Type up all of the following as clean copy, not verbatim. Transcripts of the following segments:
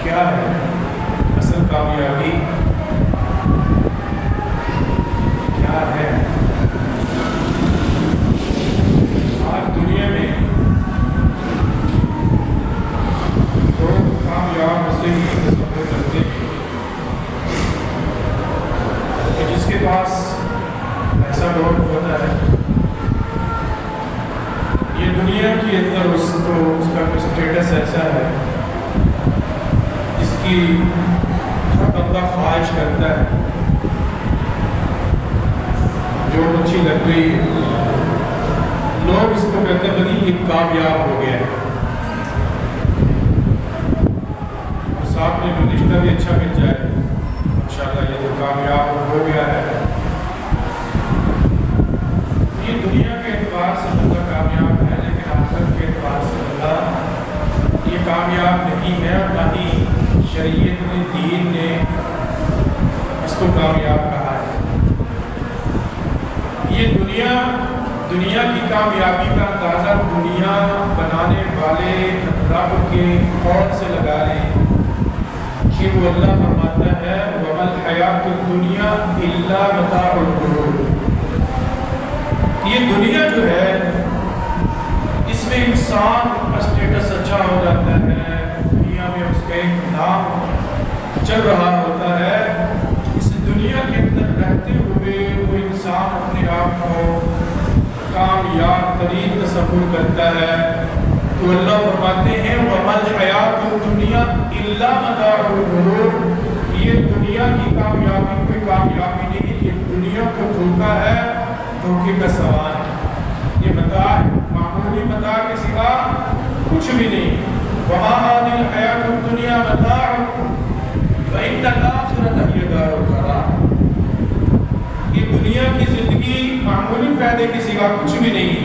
کیا ہے اصل کامیابی؟ کیا ہے؟ آج دنیا میں لوگ کامیاب سے ہی تصور کرتے ہیں کہ جس کے پاس پیسہ بہت ہوتا ہے، یہ دنیا کے اندر اس کا اسٹیٹس ایسا ہے جس کی ہر بندہ خواہش کرتا ہے، جو اچھی لگ رہی ہے لوگ اس کو کہتے ہیں کہ یہ کامیاب ہو گیا ہے، اور ساتھ میں جو رشتہ بھی اچھا مل جائے انشاءاللہ یہ تو کامیاب ہو گیا ہے۔ یہ دنیا کے اعتبار سے بندہ کامیاب ہے، لیکن آخرت کے اعتبار سے بندہ یہ کامیاب نہیں ہے، اور نہ ہی شریعت نے، دین نے اس کو کامیاب کہا ہے۔ یہ دنیا کی کامیابی کا اندازہ دنیا بنانے والے رب کے قول سے لگا لیں کہ وہ اللہ فرماتا ہے وَمَا الْحَيَاةُ الدُّنْيَا إِلَّا مَتَاعُ الْغُرُورِ۔ یہ دنیا جو ہے اس میں انسان کا اسٹیٹس اچھا ہو جاتا ہے، دنیا میں اس کا ایک نام چل رہا ہوتا ہے، اس دنیا کے اندر رہتے ہوئے وہ انسان اپنے آپ کو کامیاب ترین تصور کرتا ہے۔ تو اللہ فرماتے ہیں وَمَا الْحَيَاةُ الدُّنْيَا إِلَّا مَتَاعُ الْغُرُورِ۔ یہ دنیا کی کامیابی کوئی کامیابی نہیں، یہ دنیا کو دھوکا ہے، دھوکے کا سوال ہے، یہ متاع معمولی متاع کے سوا کچھ بھی نہیں۔ وَمَا هَٰذِهِ الْحَيَاةُ الدُّنْيَا مَتَاعٌ وَإِنَّ الْآخِرَةَ هِيَ دَارُ الْقَرَارِ۔ یہ دنیا کی زندگی معمولی فائدے کے سوا کچھ بھی نہیں،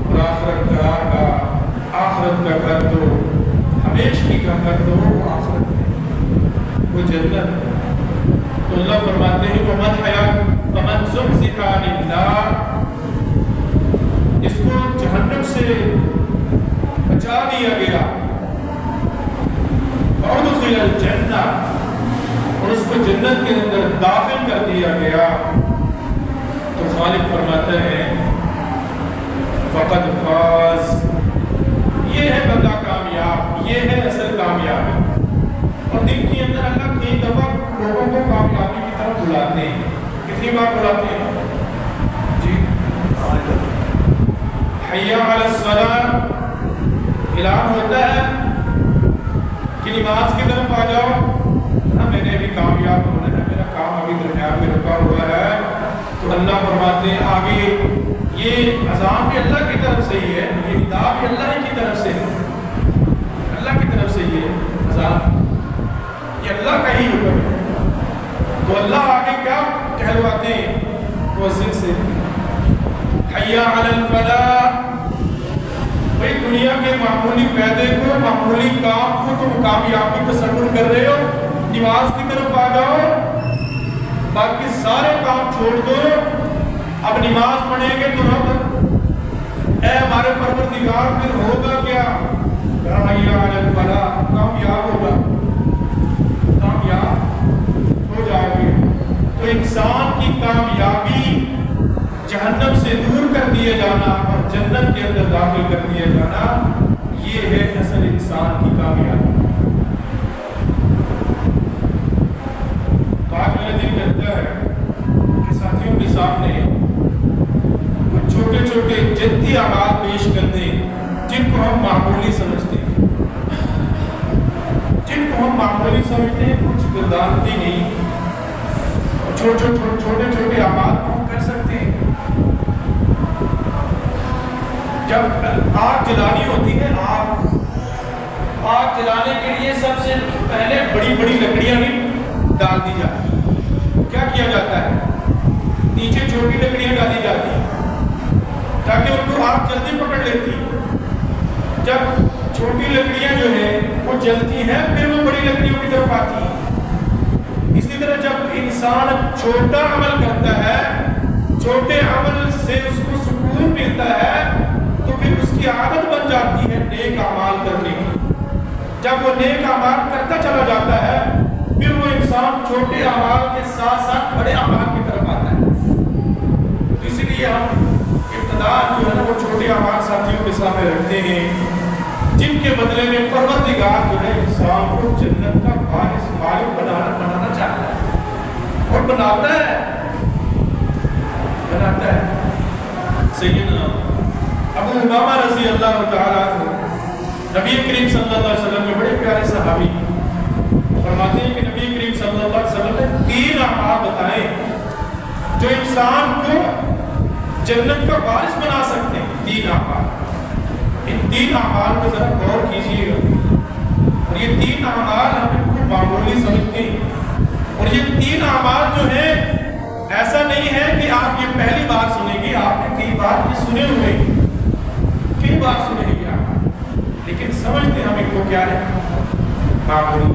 اور آخرت کا گھر تو ہمیشہ کا گھر تو وہ آخرت ہے، وہ جنت ہے۔ تو اللہ فرماتے ہیں وَمَا الْحَيَاةُ فَمَنْ زُحْزِحَ عَنِ النَّارِ، اس کو جہنم سے بچا دیا گیا، وَأُدْخِلَ الْجَنَّةَ، اور اس کو جنت کے اندر داخل کر دیا گیا، تو خالق فرماتا ہے فقد فاز، یہ ہے بندہ کامیاب، یہ ہے اصل کامیابی۔ اور دن کے اندر اللہ کئی دفعہ لوگوں کو کامیابی کی طرف بلاتے ہیں، کتنی بار بلاتے ہیں؟ جی حی علی الصلاۃ، اعلان ہوتا ہے کہ نماز کی طرف آ جاؤ، ہاں میں نے بھی کامیاب ہونا ہے، میرا کام ابھی درمیان میں رکا ہوا ہے، تو اللہ فرماتے ہیں آگے یہ اذان بھی اللہ کی طرف سے ہی ہے، یہ ندا بھی اللہ کی طرف سے ہے، اللہ کی طرف سے یہ اذان، یہ اللہ کا ہی حکم ہے۔ تو اللہ آگے کیا کہلواتے ہیں مؤذن سے؟ حی علی الفلاح، بھئی دنیا کے معمولی فائدے کو، معمولی کام کو تم کامیابی تصور کر رہے ہو، نماز کی طرف آ جاؤ، باقی سارے کام چھوڑ دو، اب نماز پڑھیں گے تو رب اے ہمارے پروردگار پھر ہوگا کیا؟ حی علی الفلاح، کامیاب ہوگا، کامیاب ہو جاؤ گے۔ تو انسان کی کامیابی جہنم سے دور کر دیے جانا اور جنت کے اندر داخل کر دیے جانا، یہ ہے اصل انسان کی کامیابی۔ تو آج میرا دل کہتا ہے کہ ساتھیوں کے سامنے کچھ چھوٹے چھوٹے جدی اعمال پیش کر دیں جن کو ہم معمولی سمجھتے ہیں، کچھ گردانتی نہیں، چھوٹے چھوٹے اعمال کو ہم کر سکتے ہیں۔ جب آگ جلانی ہوتی ہے، آگ جلانے کے لیے سب سے پہلے بڑی بڑی لکڑیاں نہیں ڈال دی جاتی، کیا کیا جاتا ہے؟ نیچے چھوٹی لکڑیاں ڈالی جاتی ہیں تاکہ ان کو آگ جلدی پکڑ لیتی۔ جب چھوٹی لکڑیاں جو ہیں وہ جلتی ہیں، پھر وہ بڑی لکڑیوں کی طرف آتی ہیں۔ اسی طرح جب انسان چھوٹا عمل کرتا ہے، چھوٹے عمل سے اس کو سکون ملتا ہے، تو پھر اس کی عادت بن جاتی ہے نیک اعمال کرنے کی۔ جب وہ نیک اعمال کرتا چلا جاتا ہے پھر وہ انسان چھوٹے اعمال کے ساتھ ساتھ بڑے اعمال کی طرف آتا ہے. تو اسی لیے ہم ابتدا جو ہے نا وہ چھوٹے اعمال ساتھیوں کے سامنے رکھتے ہیں جن کے بدلے میں پروردگار جو ہے انسان کو جنت کا وارث مالک بنانا چاہتا ہے اور بناتا ہے. سیدنا ابو امامہ رضی اللہ تعالیٰ عنہ نبی کریم صلی اللہ علیہ وسلم کے بڑے پیارے صحابی فرماتے ہیں کہ نبی کریم صلی اللہ علیہ وسلم نے 3 اعمال بتائے جو انسان کو جنت کا وارث بنا سکتے ہیں. 3 اعمال. ان 3 اعمال پہ ذرا غور کیجیے گا. اور یہ 3 اعمال ہم ان کو معمولی سمجھتے ہیں. اور یہ 3 اعمال جو ہیں ایسا نہیں ہے کہ آپ یہ پہلی بار سنیں گے. آپ نے کئی بار یہ سنے ہوئے کئی بار سنے گے لیکن سمجھتے ہم ان کو کیا ہے معمولی.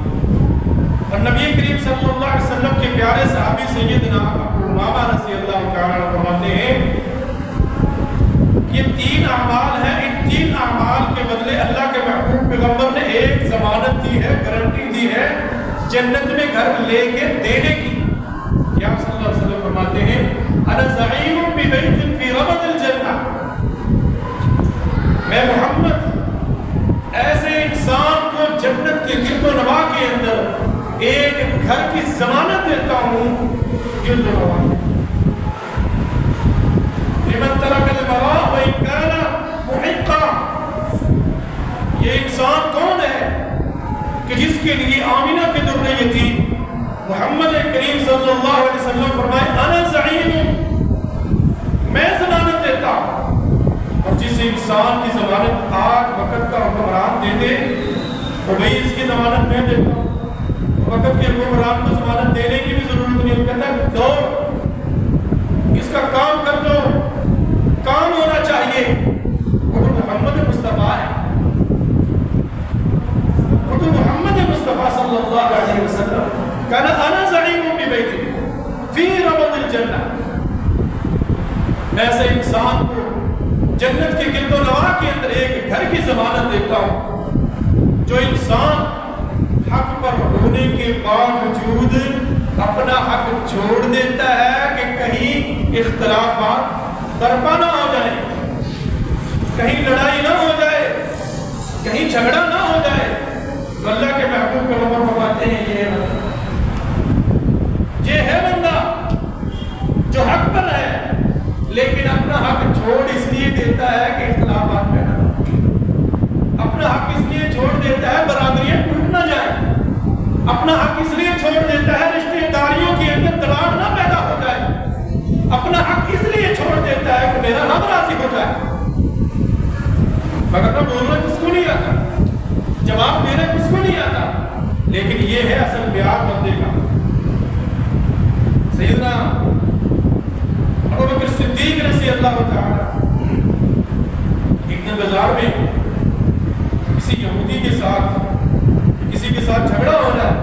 اور نبی کریم صلی اللہ علیہ وسلم کے پیارے صحابی سیدنا ابو امامہ رضی اللہ تعالیٰ عنہ فرماتے ہیں یہ 3 اعمال ہیں. ان 3 اعمال کے بدلے اللہ کے محبوب پیغمبر نے ایک ضمانت دی ہے, گارنٹی دی ہے جنت میں گھر لے کے دینے کی. کیا صلی اللہ علیہ وسلم فرماتے ہیں انا زعیم ببیت فی ربض الجنہ, میں محمد ایسے انسان کو جنت کے گرد و نواح کے اندر ایک گھر کی ضمانت دیتا ہوں. گرد و نواح لمن ترک المراء وان کان محقا. یہ انسان کون ہے کہ جس کے لیے آمینہ کے در یتیم محمد کریم صلی اللہ علیہ وسلم فرمائے انا زعیم, میں ضمانت دیتا ہوں. اور جس انسان کی ضمانت آج وقت کا حکمران دے دے تو بھئی اس کی ضمانت میں دیتا ہوں. وقت کے حکمران کو ضمانت دینے کی بھی ضرورت نہیں. کہتا ہے دو اس کا کام کر دو, کام ہونا چاہیے. وہ تو محمد مصطفیٰ ہے, وہ تو محمد مصطفیٰ صلی اللہ علیہ وسلم کہنا انا زعیم ببیت فی ربض الجنہ. میں ایسے انسان کو جنت کے گرد و نواح کے اندر ایک گھر کی ضمانت دیتا ہوں جو انسان حق پر ہونے کے باوجود اپنا حق چھوڑ دیتا ہے کہ کہیں اختلافات برپا نہ ہو جائیں, کہیں لڑائی نہ ہو جائے, کہیں جھگڑا نہ ہو جائے. تو اللہ کے محبوب کے عمر فرماتے ہیں یہ ہے بندہ جو حق پر ہے لیکن اپنا حق چھوڑ اس لیے دیتا ہے کہ اختلافات پیدا نہ ہوں. اپنا حق اس لیے چھوڑ دیتا ہے برادریاں ٹوٹ نہ جائیں. اپنا حق اس لیے چھوڑ دیتا ہے رشتہ داریوں کے اندر دراڑ نہ پیدا ہو جائے. اپنا حق اس لیے چھوڑ دیتا ہے کہ میرا رب راضی ہو جائے. مگر نہ بولنا کس کو نہیں آتا, جواب دینا کس کو نہیں آتا, لیکن یہ ہے اصل پیار بندے کا. سیدنا ابو بکر صدیق رضی اللہ تعالی ایک دن بازار میں کسی یہودی کے ساتھ کسی کے ساتھ جھگڑا ہو رہا ہے.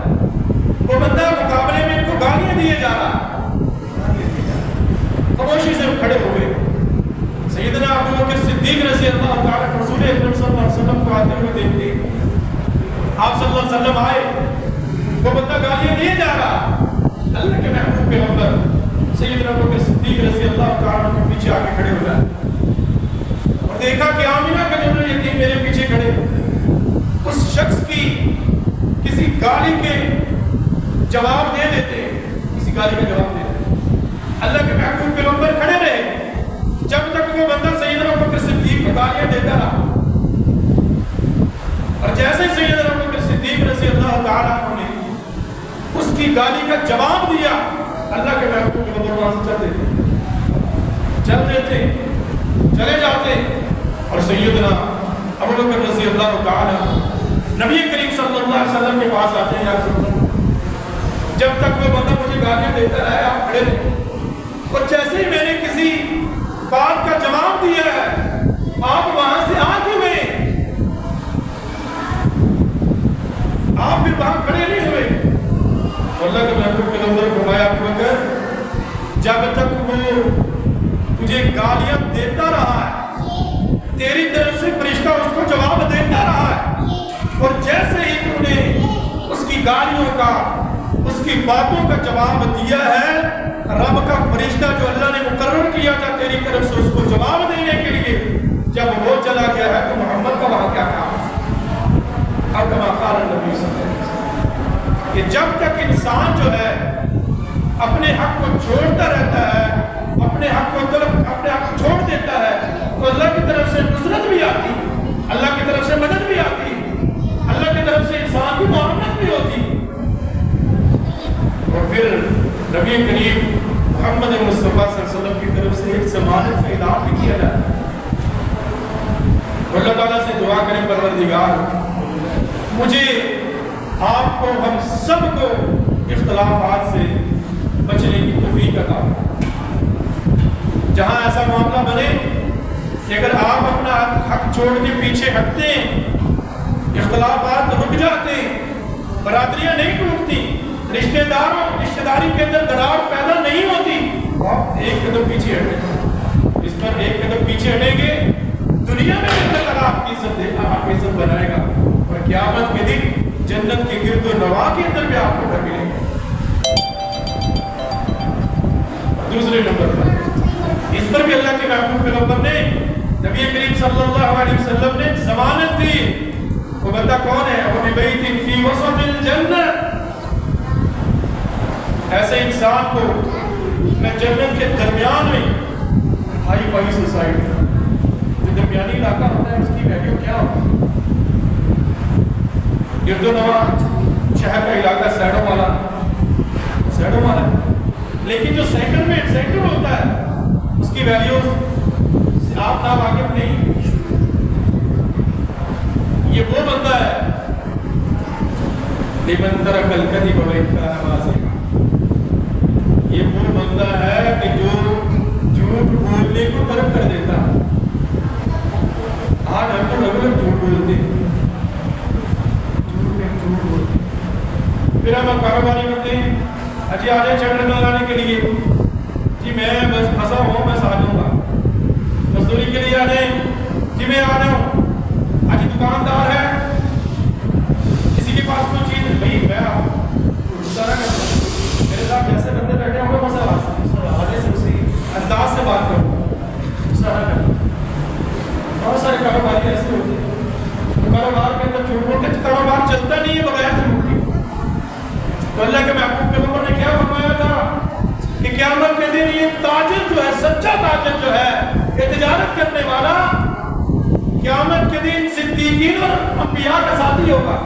وہ بندہ مقابلے میں ان کو گالیاں دیے جا رہا, خاموشی سے کھڑے ہو گئے. سیدنا ابو بکر صدیق رضی اللہ تعالی رسول اکرم صلی اللہ علیہ وسلم کو آتے ہوئے دیکھتے, آپ صلی اللہ علیہ وسلم آئے, وہ بندہ گالیاں دیے جا رہا. اللہ کے محبوب پیغمبر سیدنا ابو بکر صدیق رضی اللہ تعالیٰ کے پیچھے آگے کھڑے ہو گئے اور دیکھا کہ آمینہ کا جو یتیم میرے پیچھے کھڑے, اس شخص کی کسی گالی کے جواب دے دیتے, کسی گالی کا جواب دے دیتے. اللہ کے محبوب پیغمبر کھڑے رہے جب تک وہ بندہ سیدنا ابو بکر صدیق کو گالیاں دیتا رہا. اور جیسے ہی سیدنا ابو بکر صدیق رضی اللہ تعالیٰ نے اس کی گالی کا جواب دیا, اللہ کے محبوب کے بدر وہاں سے چل دیتے, چلے جاتے. اور سیدنا ابو بکر رضی اللہ تعالی نبی کریم صلی اللہ علیہ وسلم کے پاس آتے ہیں. جب تک وہ بندہ مجھے گالیاں دیتا رہا آپ کھڑے رہے, اور جیسے ہی میں نے کسی بات کا جواب دیا ہے آپ وہاں سے آ کیوں گئے, آپ پھر وہاں کھڑے نہیں ہوئے. اللہ کے محبوب پیغمبر نے فرمایا ابو بکر جب تک وہ تجھے گالیاں دیتا رہا ہے تیری طرف سے فرشتہ اس کو جواب دیتا رہا ہے, اور جیسے ہی کی گالیوں کا، اس کی باتوں کا جواب دیا ہے۔ رب کا فرشتہ جو اللہ نے مقرر کیا تھا تیری طرف سے اس کو جواب دینے کے لیے، جب وہ چلا گیا ہے تو محمد کا وہاں کیا کام ہے؟ اب کما قال نبی صلی اللہ علیہ وسلم کہ جب تک انسان جو ہے اپنے حق کو چھوڑتا رہتا ہے، اپنے حق کو چھوڑ دیتا ہے، تو اللہ کی طرف سے نصرت بھی آتی، اللہ کی طرف سے مدد بھی آتی، اللہ کی طرف سے انسان کی معاونت بھی ہوتی۔ اور پھر نبی کریم محمد مصطفیٰ صلی اللہ علیہ وسلم کی طرف سے ایک ضمانت کا اعلان بھی کیا جاتا ہے۔ اللہ تعالیٰ سے دعا کریں پروردگار مجھے، آپ کو، ہم سب کو اختلافات سے بچنے کی توفیق عطا فرمائے۔ جہاں ایسا معاملہ بنے کہ اگر آپ اپنا حق چھوڑ کے پیچھے ہٹتے ہیں، اختلافات رک جاتے ہیں، برادریاں نہیں ٹوٹتی، رشتہ داری کے اندر دراڑ پیدا نہیں ہوتی، آپ ایک قدم پیچھے ہٹیں، اس پر ایک قدم پیچھے ہٹیں گے، دنیا میں اللہ تعالیٰ آپ کی عزت بنائے گا، اور قیامت کے دن جنت کے گرد و نواح کے اندر بھی آپ کو گھر ملے گا۔ دوسرے نمبر پر اس پر بھی اللہ کے محبوب پیغمبر نے، نبی کریم صلی اللہ علیہ وسلم نے ضمانت دی۔ وہ بندہ کون ہے؟ وہ بِبَيْتٍ فِي وَسَطِ الْجَنَّةِ، ایسے انسان کو میں جنت کے درمیان میں، ہائی فائی سوسائٹی جو درمیانی علاقہ ہوتا ہے اس کی ویلیو کیا ہوتی ہے؟ گرد و نواح شہر کا علاقہ سیڑوں والا، لیکن جو سینٹر ہوتا ہے اس کی ویلیو آپ نہ واقف نہیں۔ یہ وہ بندہ ہے لمن ترک الکذب وإن كان واضحا، یہ وہ بندہ ہے کہ جو جھوٹ بولنے کو ترک کر دیتا۔ آج ہم تو ریگولر جھوٹ بولتے ہیں، پھر ہم کاروباری کرتے ہیں، اجی آ جائے چیٹر لگانے کے لیے، جی میں بس پھنسا ہوں، میں آ جاؤں گا، مزدوری کے لیے آ جائیں، جی میں آ جاؤں، آج دکاندار ہے، کسی کے پاس کوئی چیز بھائی میں غصہ نہ کرتا ہوں، میرے ساتھ جیسے بندے بیٹھے ہوں گے مسئلہ آگے سے اسی انداز سے بات کروں، غصہ نہ کرتا۔ بہت سارے کاروباری ایسے ہوتے ہیں، کاروبار کے اندر جھوٹ بول کے کاروبار چلتا نہیں ہے بغیر جھوٹ کے۔ تو اللہ کے محبوب پیغمبر نے کیا فرمایا تھا کہ قیامت کے دن یہ تاجر جو ہے، سچا تاجر جو ہے، یہ تجارت کرنے والا، قیامت کے دن صدیقین اور انبیاء کا ساتھی ہوگا۔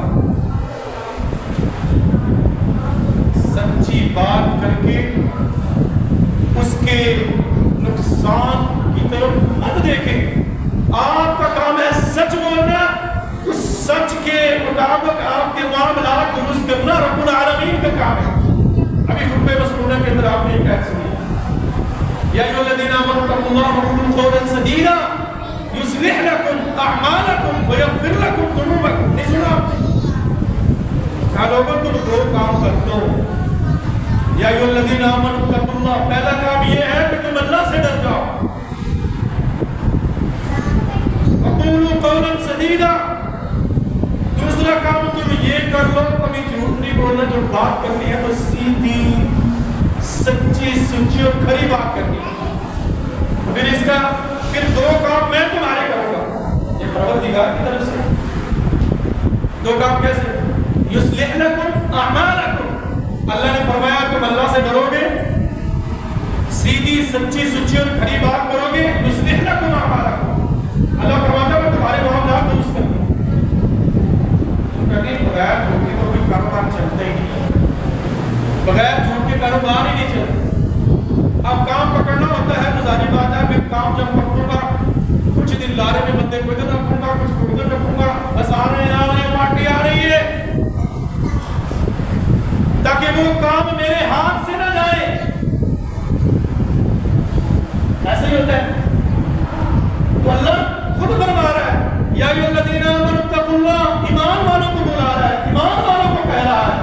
سچی بات کر کے اس کے نقصان کی طرف مت دیکھیں، آپ کا کام ہے سچ بولنا، اس سچ کے مطابق آپ کے معاملات درست کرنا رب العالمین کا کام ہے۔ ابھی خطبہ مسنونہ کے اندر آپ نے ایک آیت سنی، یا ایھا الذین آمنوا اتقوا اللہ وقولوا قولا سدیدا یصلح لکم اعمالکم ویغفر لکم ذنوبکم۔ نہیں سنا آپ نے؟ لوگوں تم دو کام کرتے ہو، یا ایھا الذین آمنوا اتقوا اللہ، پہلا کام یہ ہے کہ تم اللہ سے ڈر جاؤ، وقولوا قولا سدیدا، دوسرا کام تم یہ کر لو، کبھی جھوٹ نہیں بولنا، جو بات کرنی ہے تو سیدھی سچی سچی اور کھری بات کرنی ہے۔ پھر دو کام میں تمہارے کروں گا، یہ پروردگار کی طرف سے۔ دو کام کیسے؟ یصلح لکم اعمالکم، اللہ نے فرمایا تم اللہ سے ڈرو گے، سیدھی سچی سچی اور کھری بات کرو گے، یصلح لکم اعمالکم، اللہ فرماتا ہے میں تمہارے معاملات درست کروں گا۔ بغیر جھوٹ کے تو کوئی کاروبار چلتا ہی نہیں، بغیر جھوٹ کے کاروبار ہی نہیں چلتا۔ اب کام پکڑنا ہوتا ہے تو ظاہری بات ہے، پھر کام جب پکڑوں گا کچھ دن لارے میں بندے کو ادھر رکھوں گا، کچھ کو ادھر رکھوں گا، بس آ رہے ہیں پارٹی آ رہی ہے، تاکہ وہ کام میرے ہاتھ سے نہ جائے۔ ایسے ہی ہوتا ہے، تو اللہ خود فرما رہا ہے یا ایھا الذین آمنوا اتقوا اللہ، ایمان والوں کو بلا رہا ہے، ایمان والوں کو کہہ رہا ہے۔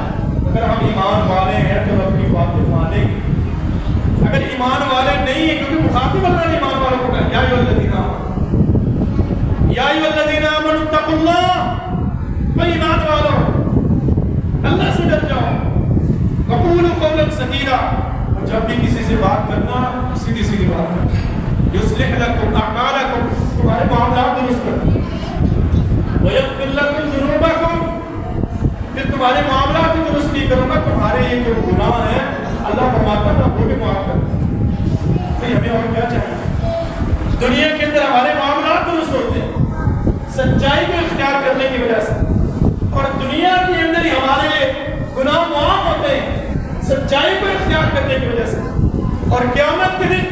اگر ہم ایمان والے ہیں تو رب کی باتیں مانیں گے، اگر ایمان والے نہیں ہیں، کیونکہ مخاطب اللہ نے ایمان والوں کو کہا یا ایھا الذین آمنوا، یا ایھا الذین آمنوا اتقوا اللہ، گا. اور جب بھی کسی سے بات کرنا سیدھی سیدھی بات کرنا. یصلح لکم اعمالکم, تمہارے معاملات درست کرنا. ویغفر لکم ذنوبکم, پھر تمہارے معاملات بھی درست نہیں کروں گا, تمہارے یہ جو گناہ ہیں اللہ فرماتا ہے وہ بھی معاف کر دوں. تو ہمیں اور کیا چاہیے؟ دنیا کے اندر ہمارے معاملات درست ہوتے ہیں سچائی کو اختیار کرنے کی وجہ سے, اور دنیا کے اندر ہی ہمارے گناہ معاف ہوتے ہیں سچائی کو اختیار کرنے کی وجہ سے. اور قیامت کے دن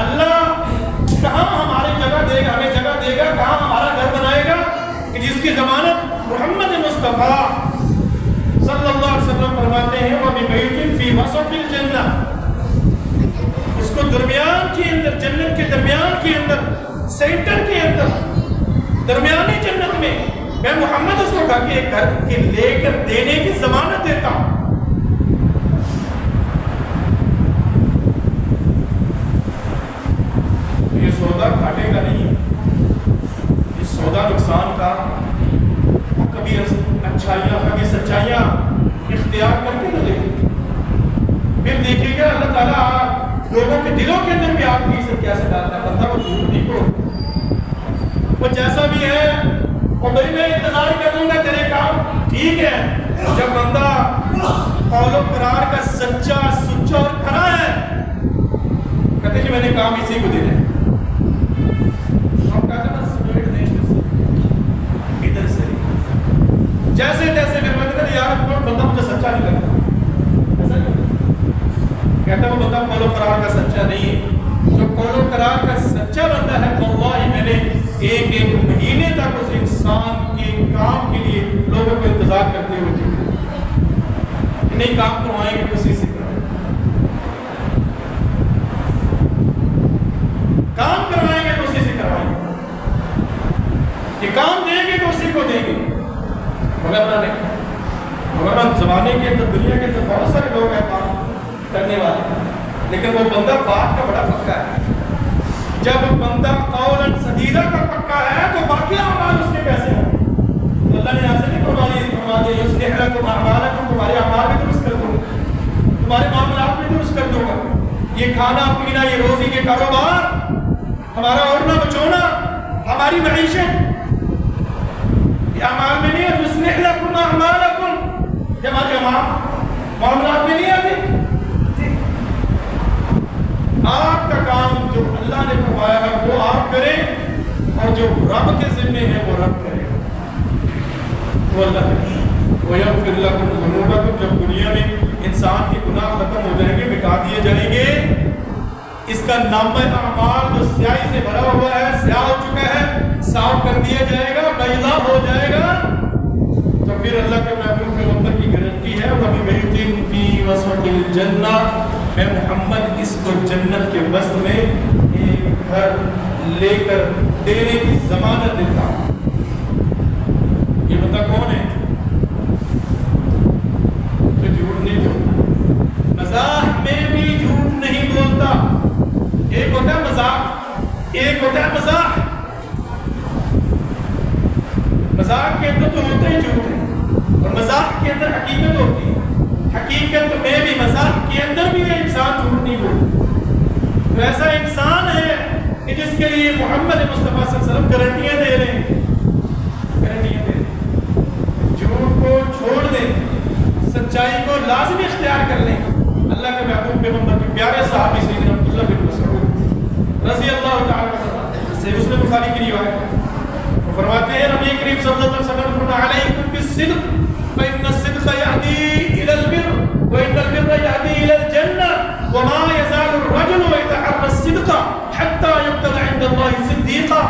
اللہ کہاں ہماری جگہ دے گا, ہمیں جگہ دے گا, کہاں ہمارا گھر بنائے گا کہ جس کی ضمانت محمد مصطفیٰ صلی اللہ علیہ وسلم فرماتے ہیں وَبِبَيْتٍ فِي وَسَطِ الْجَنَّةِ, اس کو درمیان کے اندر, جنت کے درمیان کے اندر, سینٹر کے اندر, درمیانی جنت میں میں محمد اس کو کہا کہ ایک گھر کے لے کر دینے کی ضمانت دیتا ہوں. یہ سودا گھاٹے کا نہیں ہے, یہ سودا نقصان کا. کبھی اچھائیاں کبھی سچائیاں اختیار کر کے تو دیکھیں, پھر دیکھیے گا اللہ تعالیٰ لوگوں کے دلوں کے اندر بھی آپ کی عزت کیسے ڈالتا ہے. بندہ وہ جھوٹ نہیں کو, وہ جیسا بھی ہے اور میں انتظار کر لوں گا تیرے کام ٹھیک ہے. جب بندہ قول و قرار کا سچا سچا اور کھڑا ہے کہتے ہیں میں نے کام اسی کو دینا ہے. ہم کہتے ہیں بس سپیٹ دیں ادھر سے جیسے تیسے میں کہتے یار بندہ مجھے سچا نہیں لگتا, ایسا نہیں کہتا وہ بندہ قول و قرار کا سچا نہیں ہے. جو قول و قرار کا سچا بندہ ہے واللہ میں نے ایک ایک مہینے تک اس انسان کے کام کے لیے لوگوں کو انتظار کرتے ہوئے دیکھا, نہیں کام کروائیں گے تو اسی سے کروائیں گے, کام کروائیں گے تو اسی سے کروائیں گے, کہ کام دیں گے تو اسی کو دیں گے. مگر زمانے کے اندر دنیا کے اندر بہت سارے لوگ ہیں کام کرنے والے, لیکن وہ بندہ بات کا بڑا پکا ہے. جب بندہ قولاً سدیدہ کا پکا ہے تو باقی اعمال اس کے کیسے ہیں؟ تو اللہ نے ایسے نہیں فرما دیا یصلح لکم اعمالکم, تمہارے اعمال بھی درست کر دوں گا, تمہارے معاملات بھی درست کر دوں گا. یہ کھانا پینا, یہ روزی کے کاروبار, ہمارا اوڑھنا بچونا, ہماری معیشت, یہ اعمال میں نہیں ہے. یصلح لکم اعمالکم, یہ ہمارے معاملات میں نہیں آتے. آپ کا کام جو اللہ نے فرمایا ہے وہ آپ کریں, اور جو رب کے ذمے ہے وہ رب کرے. وہ اللہ کرے. وَيَغْفِرْ لَكُمْ ذُنُوبَكُمْ, جب دنیا میں انسان کے گناہ ختم ہو جائیں گے, مٹا دیے جائیں گے, اس کا نامہ اعمال جو سیاہی سے بھرا ہوا ہے, سیاہ ہو چکا ہے, صاف کر دیا جائے گا, بیضا ہو جائے گا. تو پھر اللہ کے محبوب کے بندے کی گارنٹی ہے وَبِبَيْتٍ فِي وَسَطِ الْجَنَّةِ, میں محمد اس کو جنت کے وسط میں ایک گھر لے کر دینے کی ضمانت دیتا ہوں. یہ بندہ کون ہے جو جھوٹ نہیں بولتا, مزاح میں بھی جھوٹ نہیں بولتا. ایک ہوتا ہے مزاح, ایک ہوتا ہے مزاح. مزاح کے اندر تو ہوتا ہی جھوٹ ہے, اور مزاح کے اندر حقیقت ہوتی ہے. حقیقت میں بھی مزاح کے اندر بھی یہ انسان جھوٹ نہیں بولتا. تو ایسا انسان ہے کہ جس کے لیے محمد مصطفیٰ صلی اللہ علیہ وسلم گارنٹیاں دے رہے ہیں, گارنٹیاں دے رہے ہیں. جھوٹ کو چھوڑ دیں, سچائی کو لازمی اختیار کر لیں. اللہ کے محبوب پیغمبر کے پیارے صحابی سیدنا عبداللہ بن مسعود رضی اللہ تعالیٰ عنہ سے مسلم بخاری کی روایت وہ فرماتے ہیں نبی کریم صلی اللہ علیہ وسلم فرمایا علیکم بالصدق فإن الصدق يهدي إلى البر وإن البر يهدي إلى الجنة وما يزال الرجل يتحرى الصدق حتى يكتب عند الله صديقا.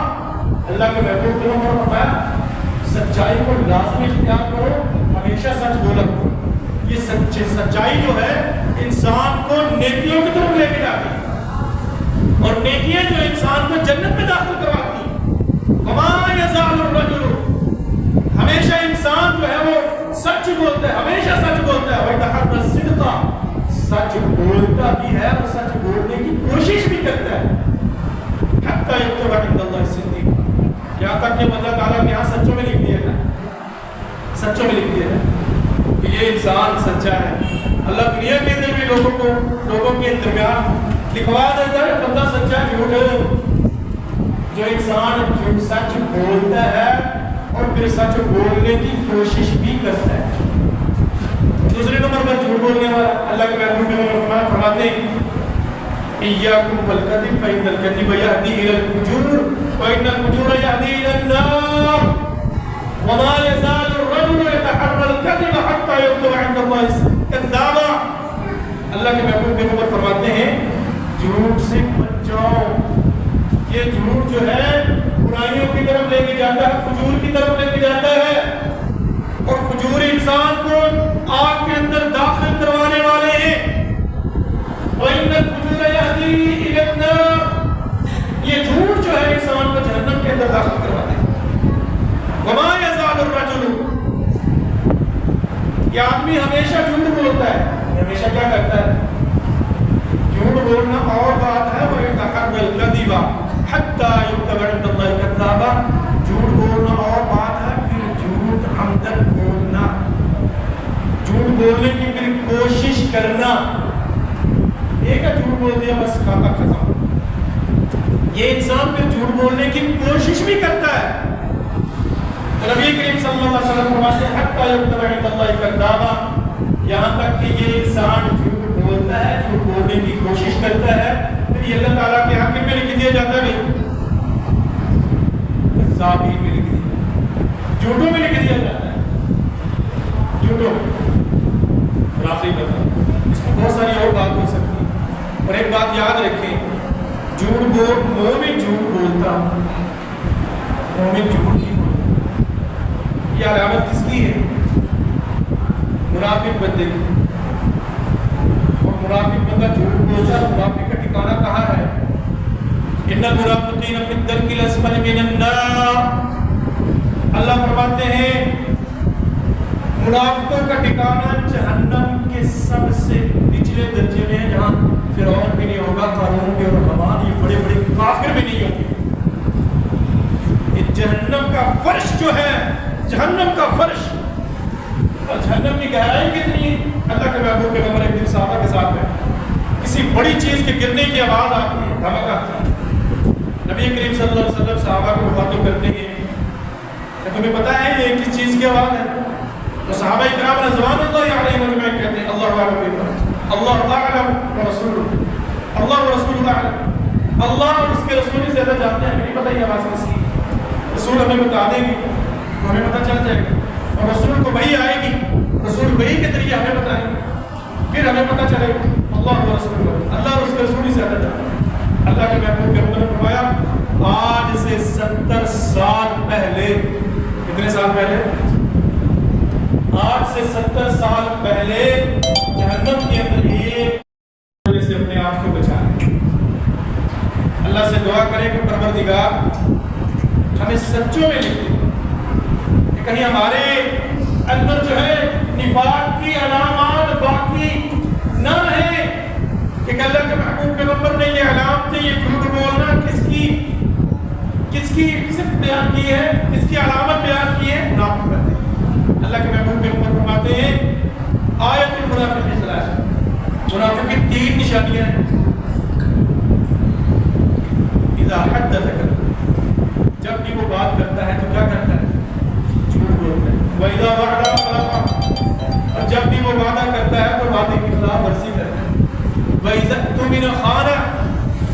اللہ کے محبوب نے فرمایا سچائی کو لازمی اختیار کرو, ہمیشہ سچ بولا کرو. یہ سچائی جو ہے انسان کو نیکیوں کی طرف لے کے جاتی ہے, اور نیکیاں جو انسان کو جنت میں داخل کرواتی ہیں. وما يزال الرجل, ہمیشہ انسان جو ہے وہ سچ بولتا ہے, ہمیشہ سچ بولتا ہے. وَيَتَحَرَّى الصِّدْقَ, سچ بولتا بھی ہے اور سچ بولنے کی کوشش بھی کرتا ہے. حَتَّى يُكْتَبَ عِندَ اللَّهِ صِدِّيقًا, یہاں تک کہ اللہ تعالیٰ کے یہاں سچوں میں لکھ دیا ہے, سچوں میں لکھ دیا ہے کہ یہ انسان سچا ہے. اللہ دنیا کے اندر بھی لوگوں کے درمیان لکھوا دیتا ہے بندہ سچا جھوٹ. جو انسان جھوٹ سچ بولتا ہے اور پھر سچ بولنے کی کوشش بھی کرتا ہے. دوسرے نمبر پر جھوٹ بولنے والا اللہ کے محبوب کے فرماتے ہیں ایاکم والکذب فإن الکذب یہدی الی الفجور وإن الفجور یہدی الی النار وما یزال الرجل یتحرى الکذب حتى یکتب عند اللہ کذابا. اللہ کے محبوب کے اوپر فرماتے ہیں جھوٹ سے بچاؤ. یہ جھوٹ جو ہے برائیوں کی طرف لے کے جاتا ہے, فجور کی طرف لے کے جاتا ہے, اور فجور انسان کو آگ کے اندر داخل کروانے والے ہیں. وَإِنَّ الْفُجُورَ يَهْدِي إِلَى النَّارِ. یہ جھوٹ جو ہے انسان کو جہنم کے اندر داخل کرواتے ہیں. وَمَا يَزَالُ الرَّجُلُ. یہ آدمی ہمیشہ جھوٹ بولتا ہے, ہمیشہ کیا کرتا ہے, جھوٹ بولنا اور بات ہے, وَيَتَحَرَّى الْكَذِبَ حَتَّى يُكْتَبَ عِندَ اللَّهِ كَذَّابًا. جھوٹ بولنا اور بات ہے, پھر جھوٹ عمدن بولنا, جھوٹ بولنے کی پھر کوشش کرنا. ایک ہے جھوٹ بول دیا بس کھاتا ختم. یہ انسان پھر جھوٹ بولنے کی کوشش بھی کرتا ہے. نبی کریم صلی اللہ علیہ وسلم فرماتے ہیں حتی یکتب عند اللہ کذابا, یہاں تک کہ یہ انسان جھوٹ بولتا ہے, جھوٹ بولنے کی کوشش کرتا ہے, پھر یہ اللہ تعالیٰ کے حق میں لکھ دیا جاتا ہے کذابین میں لکھ دیا, جھوٹوں میں لکھ دیا جاتا ہے, جھوٹوں میں. آخری بات, اس میں بہت ساری اور بات ہو سکتی ہے, اور ایک بات یاد رکھیں, مومن جھوٹ بولتا, مومن جھوٹ نہیں بولتا. یہ علامت کس کی ہے, منافق بندے کی. اور منافق بندہ جھوٹ بولتا ہے, منافق کا ٹھکانہ کہاں ہے؟ ان المنافقین فی الدرک الاسفل من النار. اللہ فرماتے ہیں منافقوں کا ٹھکانہ جہنم کے سب سے نچلے درجے میں ہے, جہاں فرعون بھی نہیں ہوگا, قارون بھی, اور حمان, یہ بڑے بڑے کافر بھی نہیں ہوں گے. یہ جہنم کا فرش جو ہے, جہنم کا فرش, اور جہنم کی گہرائی کتنی ہے. اللہ کے محبوب کے پیغمبر ایک دن صحابہ کے ساتھ میں کسی بڑی چیز کے گرنے کی آواز آتی ہے, دھمک آتی ہے. نبی کریم صلی اللہ علیہ وسلم صحابہ کو مخاطب کرتے ہیں کہ تمہیں پتہ ہے یہ کس چیز کی آواز ہے؟ تو صحابہ اکرام رضوان اللہ علیہم اجمعین کہتے ہیں اللہ اعلم, اللہ اعلم ورسولہ, اللہ ورسولہ اعلم. اللہ اور اس کے رسول سے زیادہ جانتے ہیں, نہیں پتہ یہ آواز کس کی. رسول ہمیں بتا دیں گے تو ہمیں پتہ چل جائے گا, اور رسول کو وحی آئے گی, رسول وحی کے ذریعے ہمیں بتائیں گے, پھر ہمیں پتہ چلے گا. اللہ و رسول, اللہ اور اس کے رسول سے زیادہ جانتے ہیں. اللہ کے محبوب کے حکم نے فرمایا آج سے 70 سال پہلے, کتنے سال پہلے, آج سے 70 سال پہلے جہنم کے اندر ایک سے اپنے آپ کو بچائیں. اللہ سے دعا کریں کہ پروردگار ہمیں سچوں میں لکھ دے, کہ کہیں ہمارے اندر جو ہے نفاق کی علامات باقی نہ ہے. کہ اللہ کے محبوب پیغمبر نے یہ علامت, یہ جھوٹ بولنا کس کی صفت بیان کی ہے, کس کی علامت بیان کی ہے, منافق بندے. اللہ کے محبوب پیغمبر فرماتے ہیں آیت المنافق کی ثلاث, منافق کی 3 نشانیاں ہیں. اذا حدث جب بھی وہ بات کرتا ہے تو کیا کرتا ہے, جھوٹ بولتا ہے. وَإِذَا وَعَدَ أَخْلَفَ, اور جب بھی وہ وعدہ کرتا ہے تو وعدے کی خلاف ورزی کرتا ہے. وَإِذَا اؤْتُمِنَ خَانَ,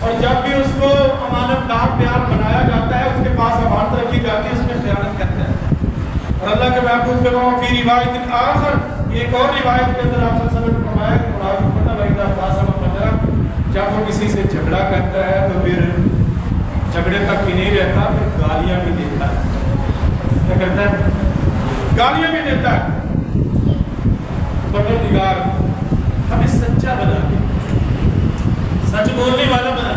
اور جب بھی اس کو امانت دار بیان بنایا جاتا ہے, اس کے پاس امانت رکھی جاتی ہے, اس میں خیانت کرتا ہے. اور اللہ کے محبوب کے فی روایت آخر, ایک اور روایت کے اندر آپ صلی اللہ علیہ وسلم نے فرمایا کہ منافق بندہ وَإِذَا خَاصَمَ فَجَرَ, جب وہ کسی سے جھگڑا کرتا ہے تو پھر جھگڑے تک ہی نہیں رہتا, پھر گالیاں بھی دیتا ہے. کیا کرتا ہے, گالیاں بھی دیتا ہے. پروردگار ہمیں سچا بنا, سچ بولنے والا بنا.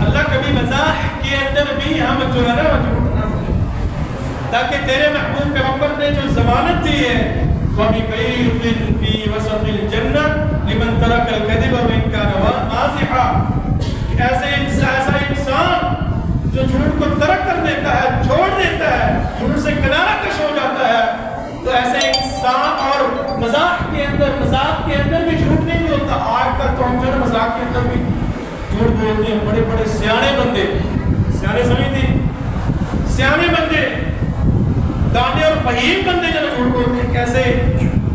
اللہ کبھی مزاح کے اندر بھی ہم جو ہے نا جھوٹ نہ بولیں, تاکہ تیرے محبوب پیغمبر نے جو ضمانت دی ہے وَبِقَيْرٍ فِي وَسَطِ الْجَنَّةِ لِمَنْ تَرَكَ الْكَذِبَ وَإِنْ كَانَ مَازِحًا. ایسا انسان جو جھوٹ کو ترک کر دیتا ہے, چھوڑ دیتا ہے, جھوٹ سے کنارہ کش ہو جاتا ہے, تو ایسے انسان اور مزاح کے اندر اندر مذاق کے اندر بھی جھوٹ نہیں بولتا. آج کل تو ہم جو ہے مذاق کے اندر بھی جھوٹ بولتے ہیں. بڑے بڑے سیانے بندے, سیانے سمجھتے, سیانے بندے, دانے اور فہیم بندے جب جھوٹ بولتے ہیں. کیسے؟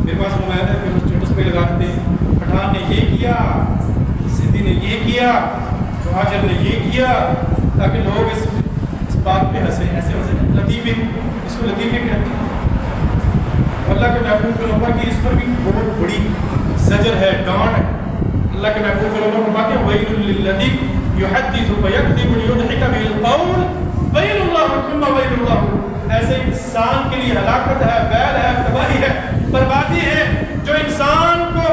میرے پاس موبائل ہے, میرے اسٹیٹس پہ لگا دیتے ہیں, پٹھان نے یہ کیا, سندھی نے یہ کیا, مہاجر نے یہ کیا, تاکہ لوگ اس بات پہ ہنسیں. ایسے ہنسیں, لطیفے, اس کو لطیفے کہتے ہیں. اللہ کے محبوب کے نمبر کی اس پر بھی بہت بڑی زجر ہے, ڈانٹ ہے. اللہ کے محبوب کے نمبر فرماتے ہیں وَيْلٌ لِلَّذِي يُحَدِّثُ فَيَكْذِبُ لِيُضْحِكَ بِهِ الْقَوْلُ وَيْلٌ لَهُ ثُمَّ وَيْلٌ لَهُ. ایسے انسان کے لیے ہلاکت ہے, ویل ہے, تباہی ہے, بربادی ہے, جو انسان کو,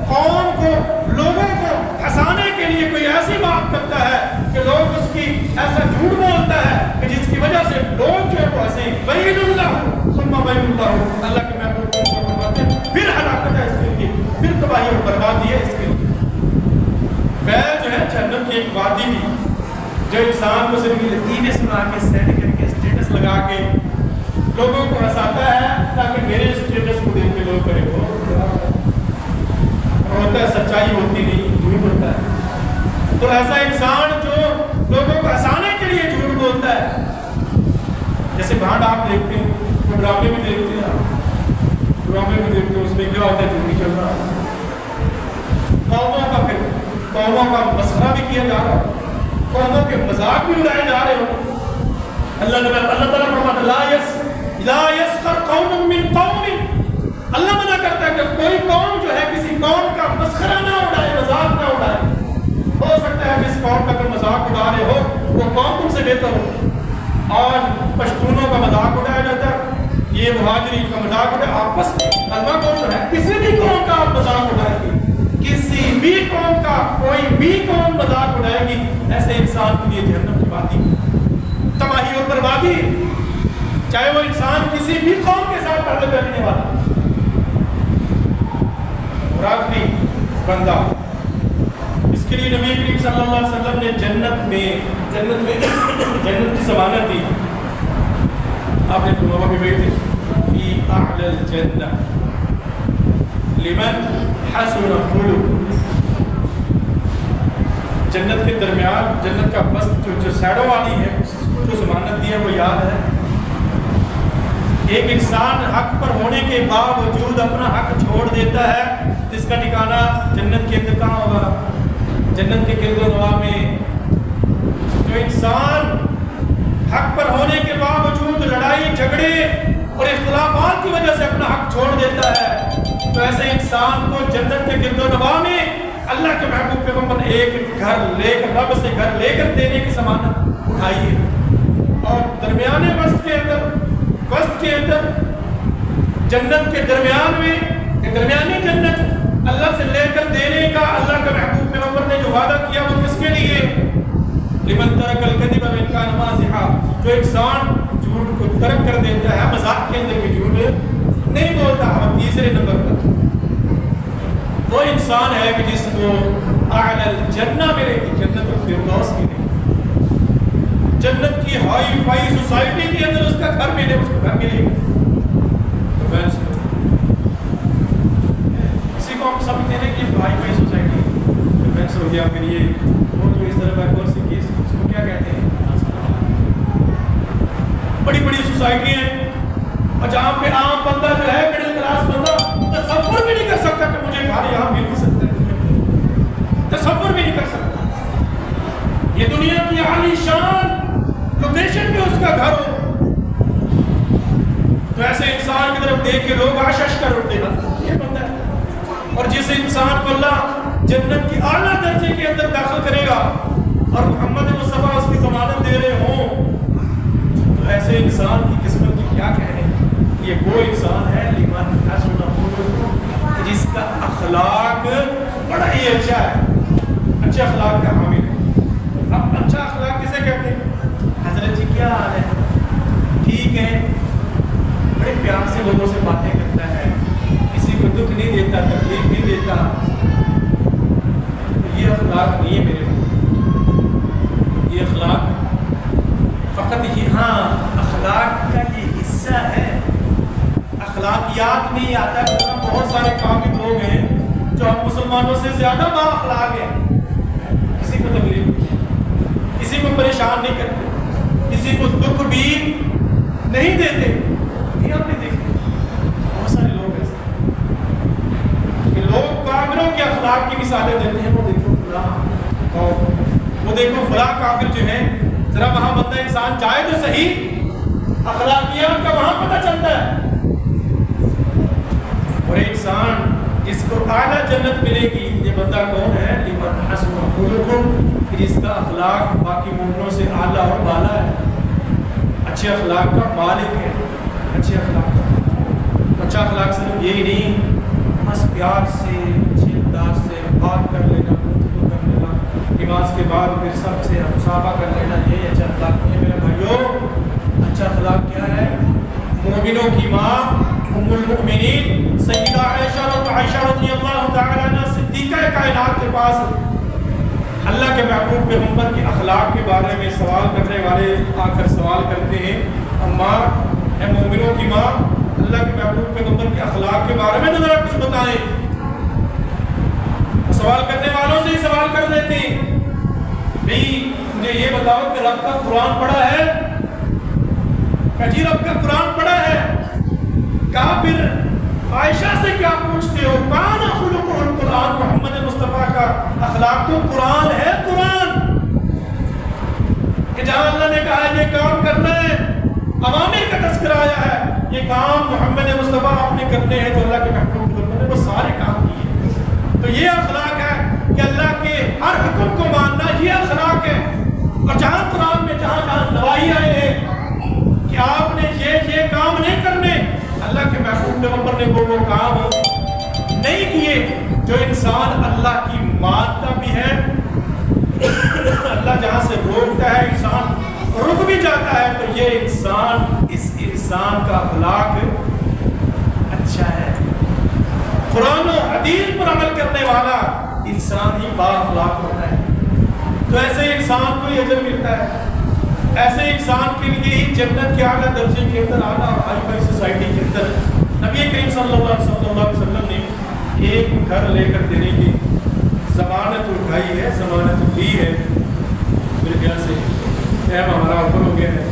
قوم کو, لوگوں کو ہنسانے کے لیے کوئی ایسی بات کرتا ہے کہ لوگ اس کی ایسا جھوٹ بولتا ہے کہ جس کی وجہ سے لوگ جو ہے وہ ہنسیں. وَيْلٌ لَهُ ثُمَّ وَيْلٌ لَهُ. اللہ کے محبوب کو فرماتے ہیں پھر ہلاکت ہے اس کے لیے, پھر تباہی اور بربادی ہے اس کے لیے. ویل جو ہے جہنم کی ایک وادی بھی, جو انسان کو صرف لطیفے سنا کے, سینڈ کر کے, اسٹیٹس لگا کے لوگوں کو ہنساتا ہے تاکہ میرے اسٹیٹس کو دیکھ کے لوگ کرے وہ ہوتا ہے. سچائی ہوتی نہیں, جھوٹ ہوتا ہے. تو ایسا انسان جو لوگوں کو ہنسانے کے لیے جھوٹ بولتا ہے, جیسے بھانڈ آپ دیکھتے ہیں, وہ ڈرامے بھی دیکھتے ہیں, ڈرامے بھی دیکھتے ہیں, اس میں کیا ہوتا ہے, جھوٹ نہیں چل رہا. قوموں کا پھر قوموں کا مسخرہ بھی کیا جا رہا, قوموں کے مذاق بھی اڑائے جا رہے ہو. اللہ تعالیٰ فرماتا لا يسخر قوم من قوم. اللہ منع کرتا ہے کہ کوئی قوم جو ہے کسی قوم کا مسخرہ نہ اڑائے, مذاق نہ اڑائے. ہو سکتا ہے جس قوم کا کوئی مذاق اڑا رہے ہو وہ قوم تم سے بہتر ہو. آج پشتونوں کا مذاق اڑایا جاتا ہے, یہ مہاجرین کا مذاق اڑایا, آپس میں کلمہ کون ہے, کسی بھی قوم کا آپ مذاق اڑائے گی, کسی بھی قوم کا کوئی بھی قوم مذاق اڑائے گی, ایسے انسان کے لیے جہنم کی باتیں, تباہی اور بربادی, چاہے وہ انسان کسی بھی قوم کے ساتھ تعلق رکھنے والا. اور آخری بندہ, اس کے لیے نبی کریم صلی اللہ علیہ وسلم نے جنت کی ضمانت دی. آپ نے فرمایا کہ بیٹے فی اعلی الجنہ لمن حسن خلق. جنت کے درمیان, جنت کا وسط جو سیڈوں والی ہے, اس کو جو ضمانت دی ہے وہ یاد ہے. ایک انسان حق پر ہونے کے باوجود اپنا حق چھوڑ دیتا ہے, جس کا ٹھکانہ جنت کے اندر کہاں ہوگا, جنت کے گرد و نواح میں. جو انسان حق پر ہونے کے باوجود لڑائی جھگڑے اور اختلافات کی وجہ سے اپنا حق چھوڑ دیتا ہے, تو ایسے انسان کو جنت کے گرد و نواح میں اللہ کے محبوب پیغمبر نے ایک گھر لے کر, رب سے گھر لے کر دینے کی ضمانت اٹھائی ہے. اور درمیانے وسط کے اندر جنت کے درمیان میں, درمیانی جنت اللہ سے لے کر دینے کا اللہ کے محبوب پیغمبر نے جو وعدہ کیا وہ کس کے لیے, لمن ترک الکذب وان کان مازحا. جو انسان جھوٹ کو ترک کر دیتا ہے, مذاق کے اندر بھی جھوٹ نہیں بولتا. اور تیسرے نمبر پر وہ انسان ہے کہ جس کو اعلی الجنہ ملے گی, جنت الفردوس ملے گی, جنت کی ہائی فائی سوسائٹی کے اندر اس کا گھر ملے, اس کو گھر ملے گا. تو فینس کسی کو ہم سمجھتے ہیں کہ ہائی فائی سوسائٹی تو فینس ہو گیا, پھر یہ وہ جو اس طرح کا کورس کی, اس کو کیا کہتے ہیں, بڑی بڑی سوسائٹی ہیں, اور جہاں پہ عام بندہ جو ہے, مڈل کلاس بندہ تصور بھی نہیں کر سکتا کہ مجھے گھر یہاں مل بھی سکتا ہے, تصور بھی نہیں کر سکتا. یہ دنیا کی عالی شان لوکیشن پہ اس کا گھر ہو, تو ایسے انسان کی طرف دیکھ کے لوگ آشش کر اٹھتے ہیں یہ بندہ ہے. اور جس انسان کو اللہ جنت کی اعلیٰ درجے کے اندر داخل کرے گا اور محمد مصطفیٰ اس کی ضمانت دے رہے ہوں, تو ایسے انسان کی قسمت کی کیا کہنے. یہ وہ انسان ہے لمن حسن خلق, جس کا اخلاق بڑا ہی اچھا ہے, اچھے اخلاق کا حامل ہے. اب اچھا اخلاق کسے کہتے ہیں, حضرت جی کیا حال ہے, ٹھیک ہے, بڑے پیار سے لوگوں سے باتیں کرتا ہے, کسی کو دکھ نہیں دیتا, تکلیف نہیں دیتا. یہ اخلاق نہیں ہے میرے کو, یہ اخلاق فقط یہاں اخلاق کا یہ حصہ ہے. اخلاقیات میں یہ آتا ہے کہ بہت سارے کافر لوگ ہیں جو ہم مسلمانوں سے زیادہ با اخلاق ہیں، کسی کو تکلیف نہیں ہے، کسی کو پریشان نہیں کرتے، کسی کو دکھ بھی نہیں دیتے. یہ ہم نے دیکھا بہت سارے لوگ ایسے کہ لوگ کافروں کے اخلاق کی مثالیں دیتے ہیں. وہ دیکھو فلاں اور وہ دیکھو فلاں کافر جو ہے، ذرا وہاں بندہ انسان جائے تو صحیح، اخلاقیات کا وہاں پتہ چلتا ہے. اور انسان جس کو اعلیٰ جنت ملے گی یہ بندہ کون ہے؟ لمن حسن خلقہ، جس کا اخلاق باقی مومنوں سے اعلیٰ اور بالا ہے، اچھے اخلاق کا مالک ہے. اچھے اخلاق کا اچھا اخلاق صرف یہی نہیں، بس پیار سے اچھے انداز سے بات کر لینا، گفتگو کر لینا، نماز کے بعد پھر سب سے مصافحہ کر لینا، یہ اچھا اخلاق نہیں ہے میرے بھائیو. اچھا اخلاق کیا ہے؟ مومنوں کی ماں ام المؤمنین سیدہ عائشہ رضی اللہ تعالی عنہ صدیقہ کائنات کے پاس اللہ کے محبوب پیغمبر کے اخلاق کے بارے میں سوال کرنے والے آ کر سوال کرتے ہیں، اماں اے مومنوں کی ماں، اللہ کے محبوب پیغمبر کے اخلاق کے بارے میں ذرا کچھ بتائیں. سوال کرنے والوں سے ہی سوال کر دیتے ہیں، بھئی مجھے یہ بتاؤ کہ رب کا قرآن پڑھا ہے؟ کہ جی رب کا قرآن پڑھا ہے. کہا پھر عائشہ سے کیا پوچھتے ہو؟ کان خلق القرآن، محمد مصطفیٰ کا اخلاق تو قرآن ہے. قرآن کہ جہاں اللہ نے کہا ہے یہ کام کرنا ہے، اوامر کا تذکرہ آیا ہے، یہ کام محمد مصطفیٰ آپ نے کرنے ہیں، تو اللہ کے محبوب نے وہ سارے کام کیے. تو یہ اخلاق ہے کہ اللہ کے ہر حکم کو ماننا، یہ اخلاق ہے. اور جہاں قرآن میں جہاں جہاں نواہی آئے ہیں کہ آپ نے یہ کام نہیں کرنے، اللہ کے محبوب پیغمبر نے وہ کام نہیں کیے جو انسان اللہ کی مانتا بھی ہے. اللہ جہاں سے روکتا ہے انسان رک بھی جاتا ہے، تو یہ اس انسان کا اخلاق اچھا ہے. قرآن و حدیث پر عمل کرنے والا انسان ہی با اخلاق ہوتا ہے. تو ایسے انسان کو یہ اجر ملتا ہے. ایسے انسان کے لیے ہی جنت کے اعلیٰ درجے کے اندر اعلیٰ اور ہائی فائی سوسائٹی کے اندر نبی کریم صلی اللہ علیہ وسلم نے ایک گھر لے کر دینے کی ضمانت اٹھائی ہے، ضمانت لی ہے. میرے خیال سے ٹائم ہمارا اوپر ہو گیا ہے.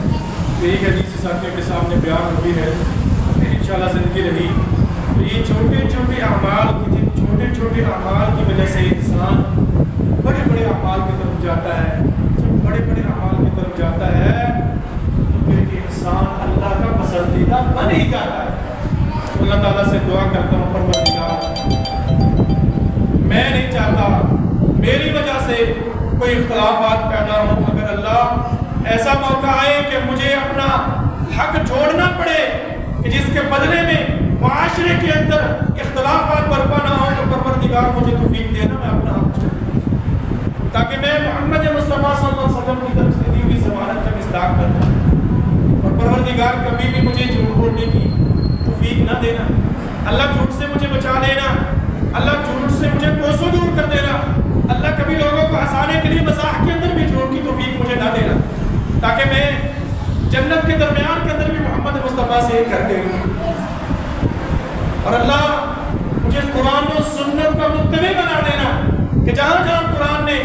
تو ایک حدیث ساتھیوں کے سامنے بیان ہوئی ہے، پھر انشاءاللہ زندگی رہی. تو یہ چھوٹے چھوٹے اعمال کی وجہ سے انسان بڑے بڑے اعمال کی طرف جاتا ہے. جب بڑے بڑے اعمال کی طرف جاتا ہے تو پھر انسان اللہ کا پسندیدہ بن ہی جاتا ہے. تو اللہ تعالیٰ سے دعا کرتا ہوں پروردگار، میں نہیں چاہتا میری وجہ سے کوئی اختلافات پیدا ہوں. اگر اللہ ایسا موقع آئے کہ مجھے اپنا حق چھوڑنا پڑے کہ جس کے بدلے میں معاشرے کے اندر اختلافات برپا نہ ہو، تو پروردگار مجھے توفیق دینا میں اپنا حق چھوڑوں، تاکہ میں محمد مصطفیٰ صلی اللہ علیہ وسلم کی طرف سے دی ہوئی ضمانت کا مصداق کرتا ہوں. اور پروردگار کبھی بھی مجھے جھوٹ بولنے کی توفیق نہ دینا. اللہ جھوٹ سے مجھے بچا لینا، اللہ جھوٹ سے مجھے کوسوں دور کر دینا. اللہ کبھی لوگوں کو ہنسانے کے لیے مزاح کے اندر بھی جھوٹ کی توفیق مجھے نہ دینا، تاکہ میں جنت کے درمیان کے اندر بھی محمد مصطفیٰ سے کرتے رہوں. اور اللہ مجھے قرآن و سنت کا متبع بنا دینا کہ جہاں جہاں قرآن نے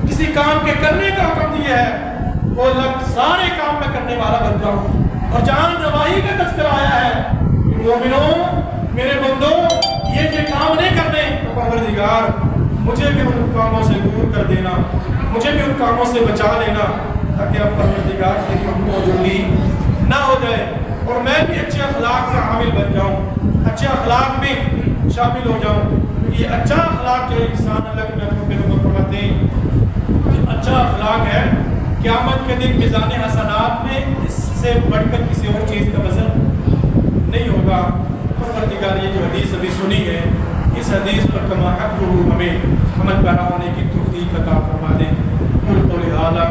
کسی کام کے کرنے کا حکم دیا ہے وہ اللہ سارے کام میں کرنے والا بن جاؤں. اور جہاں نواہی کا تذکرہ آیا ہے کہ مومنوں میرے بندوں یہ کام نہیں کرنے، تو پروردگار مجھے بھی ان کاموں سے دور کر دینا، مجھے بھی ان کاموں سے بچا لینا، تاکہ اب پروردگار کی موجودگی نہ ہو جائے اور میں بھی اچھے اخلاق کا حامل بن جاؤں، اچھے اخلاق میں شامل ہو جاؤں. یہ اچھا اخلاق جو انسان اللہ کے محبوب پیغمبر فرماتے ہیں اچھا اخلاق ہے، قیامت کے دن میزان حسنات میں اس سے بڑھ کر کسی اور چیز کا وزن نہیں ہوگا. پروردگار یہ جو حدیث ابھی سنی ہے اس حدیث پر کما حق ہمیں عمل پیرا ہونے کی توفیق عطا فرما دیں. قولوا هذا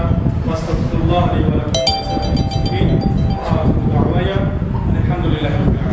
واستغفر الله لي ولكم ولسائر المسلمين. الحمد لله رب العالمين.